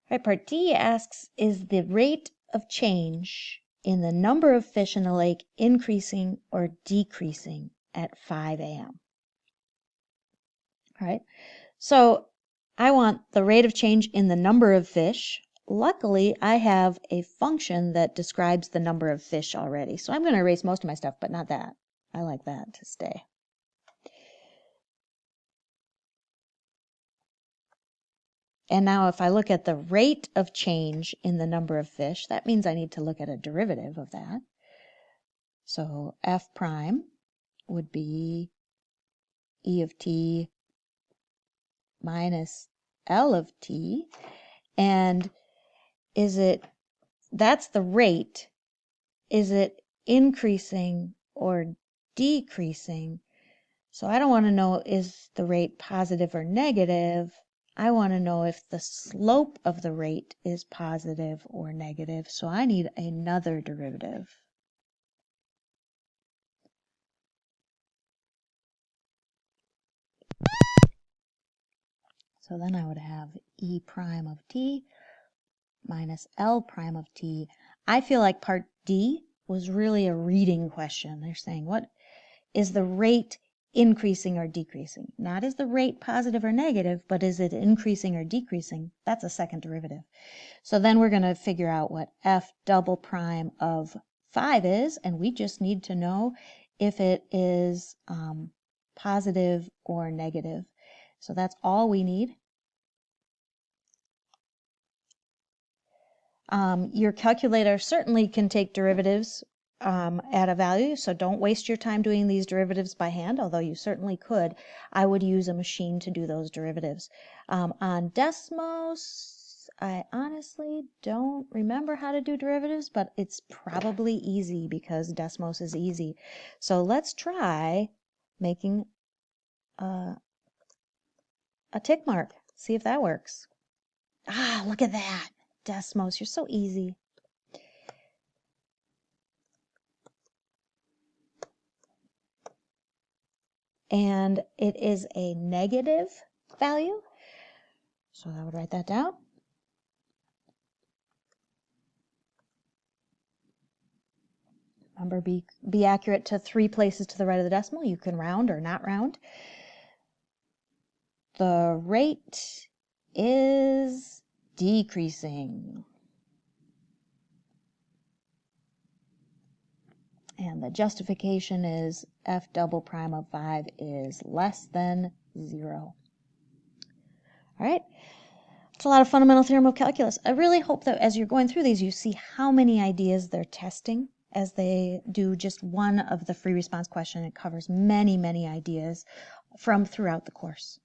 Right, part D asks, is the rate of change in the number of fish in the lake increasing or decreasing at 5 a.m.? All right, so I want the rate of change in the number of fish. Luckily, I have a function that describes the number of fish already. So I'm going to erase most of my stuff, but not that. I like that to stay. And now if I look at the rate of change in the number of fish, that means I need to look at a derivative of that. So f prime would be e of t minus L of t. And that's the rate. Is it increasing or decreasing? So I don't want to know is the rate positive or negative. I want to know if the slope of the rate is positive or negative. So I need another derivative. So then I would have e prime of t minus L prime of t. I feel like part D was really a reading question. They're saying, what is the rate increasing or decreasing? Not is the rate positive or negative, but is it increasing or decreasing? That's a second derivative. So then we're going to figure out what f double prime of 5 is, and we just need to know if it is positive or negative. So that's all we need. Your calculator certainly can take derivatives at a value, so don't waste your time doing these derivatives by hand, although you certainly could. I would use a machine to do those derivatives. On Desmos, I honestly don't remember how to do derivatives, but it's probably easy because Desmos is easy. So let's try making a tick mark, see if that works. Ah, look at that. Desmos, you're so easy. And it is a negative value. So I would write that down. Remember, be accurate to 3 places to the right of the decimal. You can round or not round. The rate is decreasing. And the justification is f double prime of 5 is less than 0. All right. It's a lot of fundamental theorem of calculus. I really hope that as you're going through these, you see how many ideas they're testing as they do just one of the free response question. It covers many, many ideas from throughout the course.